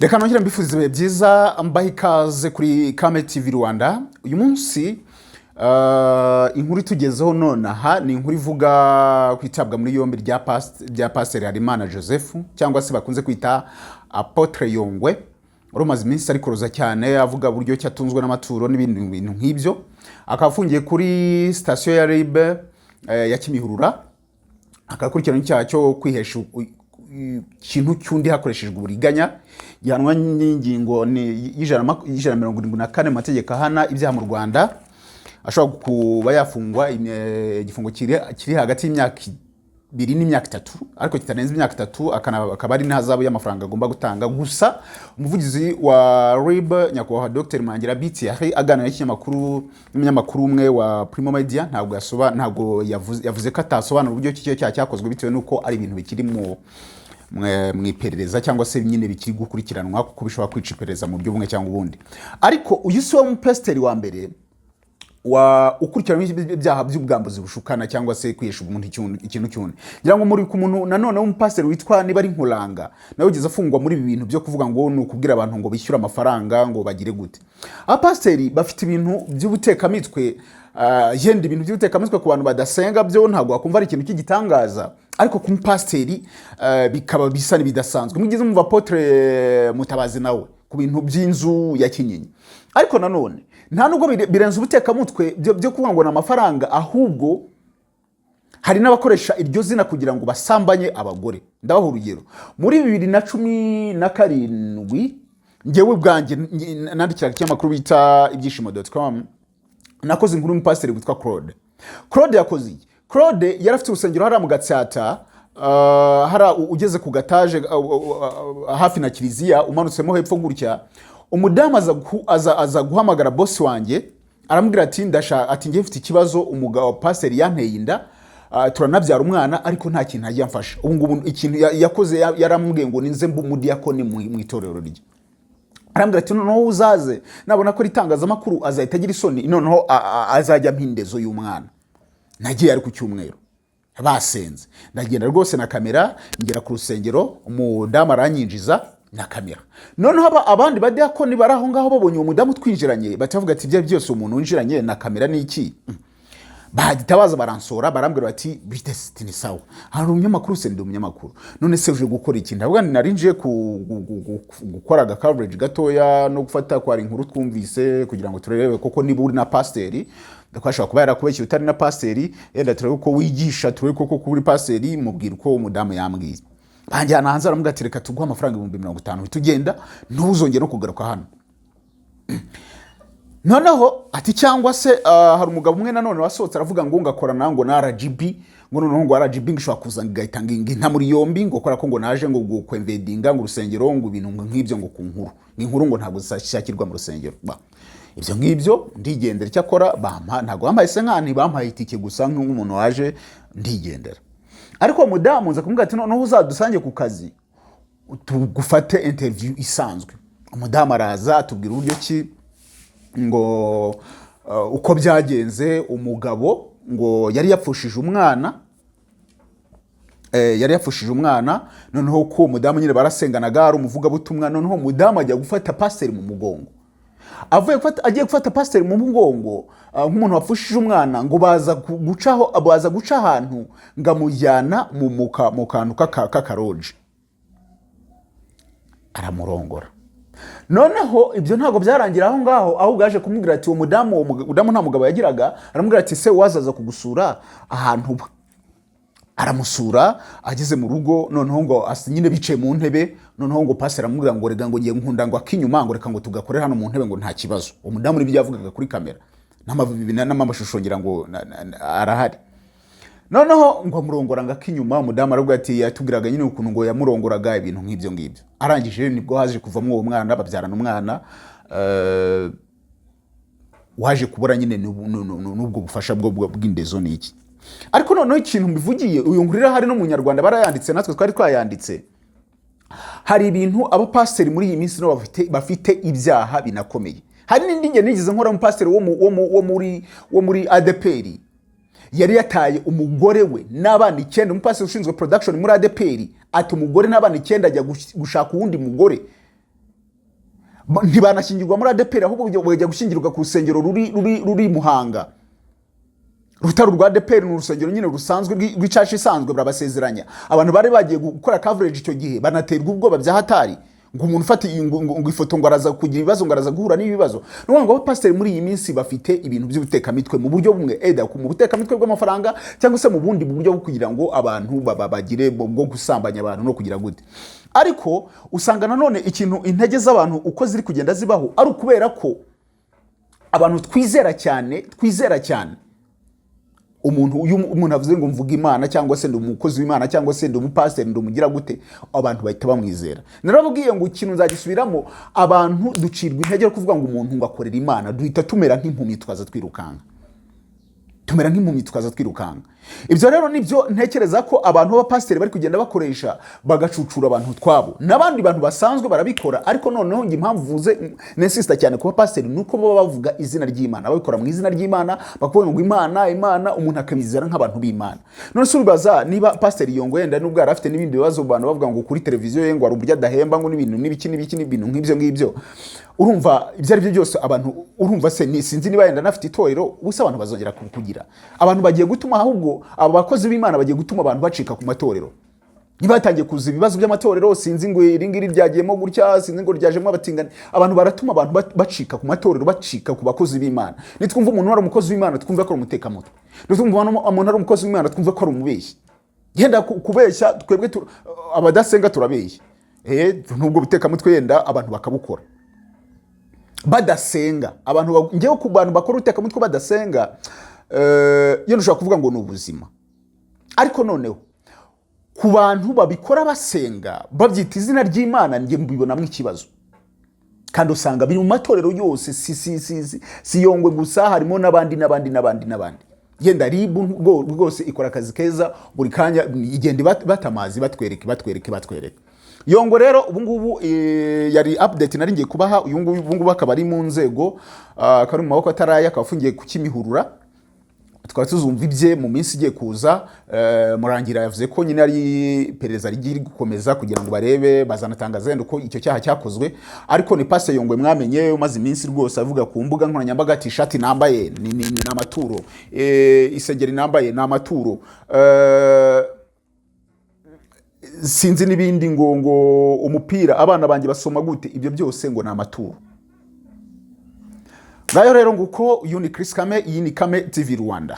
Reka nongere mbifuza ibihe byiza mbaha ikaze kuri KAME RWANDA. Uyu munsi inkuru tugezeho nonaha ni inkuru ivuga kwitabwa muri yombi rya Pasteur Harimana Joseph cyangwa se bakunze kwita Apotre YONGWE. Urumaze iminsi ari kuroza cyane avuga buryo cyatunzwe n'amaturo n'ibindi bintu nk'ibyo. Akafungiye kuri station ya RIB ya Kimihurura. Akakurikirana icyaha cyo kwihesha ikintu cyundi hakoreshejwe uburiganya gihanwa n'ingingo y'ijana 174 mategeko hana ibyaha mu Rwanda. Ashobora kuba yafungwa igifungo kiri hagati y'imyaka 2 n'imyaka 3 ariko kitarenze imyaka 3 akaba ari ntazabu y'amafaranga agomba gutanga. Gusa umuvugizi wa RIB nyakubahwa Dr Mangira Bitiari aganira n'ikinyamakuru umwe wa Primo Media ntabwo yavuze ko atasobanura uburyo kicyo cyakozwe bitewe nuko ari ibintu bikiri mu iperereza cyangwa se nyine bikiri gukurikiranwa kuko bishobora kwica iperereza mu buryo bumwe cyangwa ubundi. Ariko uyu si wo mupasiteri wa mbere ukurikirana ibyaha by'ubwambuzi bushukana cyangwa se kwihesha umuntu ikintu cyundi. Ngira ngo muri ku muntu nanone w'umupasiteri witwa niba ari Nkuranga nawe ugeze afungwa muri ibi bintu byo kuvuga ngo ni ukubwira abantu ngo bishyura amafaranga ngo bagire gute. Abapasiteri bafite ibintu by'ubutekamitwe yenda ibintu by'ubutekamitwe ku bantu badasenga byo ntabwo akumva ari ikintu cy'igitangaza, ariko ku mupasiteri bikaba bisa n'ibidasanzwe. Mugeze mu Apotre Mutabazi nawe ku bintu by'inzu ya Kinyinya. Ariko nanone nta nubwo birenze ubutekamutwe byo kuvuga ngo n'amafaranga, ahubwo hari n'abakoresha iryo zina kugira ngo basambanye abagore. Ndabaho urugero muri 2017 ngewe bwanjye nandikira ikinyamakuru bita ibyishimo.com nakoze inkuru y'umupasiteri witwa Claude yakoze iki. Claude yarafite urusengero hara mu Gatsata, hara ugeze ku gataje hafi na kiliziya umanutsemo hepfo gutya. Umudamu aza guhamagara boss wanjye aramubwira ati ati ngiye mfite ikibazo, umugabo pastor yanteye inda, turanabyara umwana ariko nta kintu ajya mfasha. Ubu ngubu ikintu yakoze yaramubwiye ngo ninze mbu umudiyakoni mu itorero rye. Arambwira ati noneho uzaze nabona ko ritangazamakuru azahita agira isoni, noneho azajya mpindezo y'umwana. Nagiye ari ku cyumweru basenze, ndagenda rwose na kamera ngera ku rusengero, umudamu aranyinjiza na kamera. Noneho abandi badiyakoni bari aho ngaho babonye uwo mudamu twinjiranye batavuga ati ibyo byose umuntu winjiranye na kamera ni iki. Bahitabaza baransora barambwira bati bitese ni sawa, hari umunyamakuru se ndi umunyamakuru, none se uje gukora iki? Ndavuga narinje gukora aga coverage gatoya no gufata kwa inkuru twumvise kugira ngo turebe koko niba uri na pasteri, ndakwashaka kuba yarakubeshye utari na pasteri, yenda turebe ko wigisha, turebe koko kuri pasteri. Mubwira uko umudamu yambwiye, banjyana hanze aramubwira ati reka tuguha amafaranga 50,000 tugenda ntuzongere no kugaruka hano. Noneho ati cyangwa se hari umugabo umwe nanone wasohotse aravuga ngo ngakorana ngo na RGB, ngo noneho ngo RGB ngishobora kuzanga igahitanga nta muri yombi ngo kora ko ngo naje ngo kwemvedinga ngo urusengero ngo ibintu nk'ibyo ngo ku nkuru n'inkuru ngo ntabwo zishakirwa mu rusengero. Ibyo ngibyo ndigendera cyakora ntabwo bampaye se nkani, bampaye itike gusa nk'umuntu waje ndigendera. Ariko mudamu nza kumubwira ati noneho uzadusange ku kazi tugufate interview isanzwe. Umudamu araza atubwira uburyo ki ngo uko byagenze. Umugabo ngo yari yapfushije umwana, noneho ko umudamu nyine barasenganaga ari umuvuga butumwa, noneho umudamu ajya gufata pastor mu mugongo. Agiye gufata pastor mu mugongo nk'umuntu wapfushije umwana, ngo baza guca ahantu ngamujyana mu kantu k'akaroje aramurongora. Noneho ibyo ntago byarangira aho ngaho, aho gaje kumubwira ati uwo mudamu nta mugabo yagiraga, aramubwira ati se wazaza kugusura ahantu. Aramusura ageze mu rugo, noneho ngo nyine bicaye mu ntebe, noneho ngo pastor aramubwira ngo rega ngo ngiye nkunda ngo akinyuma ngo reka ngo tugakorera hano mu ntebe ngo nta kibazo. Umudamu n'ibyo yavugaga kuri kamera n'amashusho ngira ngo arahari. Noneho ngo amurongora ngo akinyuma, umudamu aravuga ati yatubwiraga nyine ukuntu ngo yamurongoraga ibintu nk'ibyo ngibyo. Arangije nibwo haje kuvamo uwo mwana, babyarana umwana waje kubura nyine n'ubwo bufasha bw'indezo n'iki. Ariko noneho ikintu mbivugiye uyu ngurira hari no mu Nyarwanda barayanditse, natwe twari twayanditse. Hari ibintu abapasiteri muri iyi minsi no bafite ibyaha binakomeye. Hari n'indi nge nigize nkora umupasiteri wo muri ADPR yari yataye umugore we n'abana 9. Umupasiteri ushinzwe production muri ADPR ati umugore n'abana 9 ajya gushaka uwundi mugore ntibanashyingirwa muri ADEPR ahubwo bajya gushyingirwa ku rusengero ruri Muhanga rutari rwa ADEPR ni urusengero nyine rusanzwe rw'icaci isanzwe barabasezeranya abantu bari bagiye gukora coverage icyo gihe banaterwa ubwoba bya hatari ngo umuntu ufata ngo ifoto ngo araza kugira ibibazo ngo araza guhura n'ibibazo no ngo abapasiteri muri iyi minsi bafite ibintu by'ubutekamitwe mu buryo bumwe mu butekamitwe bw'amafaranga cyangwa se mu bundi buryo bwo kugira ngo abantu bagire bwo gusambanya abantu no kugira gute ariko usanga nanone ikintu intege z'abantu uko ziri kugenda zibaho ari ukubera ko abantu twizera cyane umuntu avuze ngo mvuga Imana cyangwa se ndi umukozi w'Imana cyangwa se ndi umupasiteri ndi umugira gute abantu bahita bamwizera narababwiye ngo ikintu nzagisubiramo abantu ducirwa intege yo kuvuga ngo umuntu ngo akorera Imana duhita tumera nk'impumyi twaza twirukanga ibyo rero nibyo ntekereza ko abantu b'abapasiteri bari kugenda bakoresha bagacucura abantu twabo n'abandi bantu basanzwe barabikora ariko noneho ngi impamvu vuze nesista cyane kuba pasiteri nuko baba bavuga izina ry'Imana babikora mu izina ry'Imana bakuvuga ngo Imana umuntu akabizera nk'abantu b'Imana none se urubaza niba pasiteri Yongwe yenda nubwo arafite n'ibindi bibazo abantu bavuga ngo kuri televiziyo ye ngo ari uburyo adahemba ngo n'ibintu n'ibintu nk'ibyo urumva ibyo ari byo byose abantu urumva se sinzi niba yenda nafite itorero ubusa abantu bazongera kugira abantu bagiye gutuma ahubwo abo bakozi b'Imana bagiye gutuma abantu bacika ku matorero niba batangiye kuza ibibazo by'amatorero sinzi ngo iringiri ryagiyemo gutya sinzi ngo ryajemo abatingana abantu baratuma abantu bacika ku matorero bacika ku bakozi b'Imana nitwumva umuntu ari umukozi w'Imana twumva ko ari umutekamutwe nitwumva umuntu ari umukozi w'Imana twumva ko ari umubeshyi yenda kubeshya twebwe abadasenga turabeshya nubwo butekamutwe yenda abantu bakabukora badasenga abantu ngewe ku bantu bakora utekamutwe badasenga yo nshaka kuvuga ngo n'ubuzima ariko noneho ku bantu babikora basenga babyita izina ry'Imana nge mbibonamo ikibazo kandi usanga biri mu matorero yose si Yongwe gusa harimo n'abandi yenda ribu rwose ikora akazi keza buri kanya igenda batamazi batwereke Yongwe rero ubungubu yari update nari ngiye kubaha ubungubu akaba ari mu nzego kari mu maboko ataraya akafungiye ku Kimihurura tukaba tuzumva ibye mu minsi igiye kuza murangira yavuze ko nyine ari pereza rigiri gukomeza kugira ngo barebe bazanatangaza yenda uko icyo cyaha cyakozwe ariko ni Pastor Yongwe mwamenye umaze iminsi rwose avuga ku mbuga nkoranyambaga ati shati nambaye ni amaturo isengeri nambaye ni amaturo sinzi n'ibindi ngo umupira abana banjye basoma gute ibyo byose ngo ni amaturo ngayo rero nguko uyu ni Chris Kame iyi ni Kame TV Rwanda.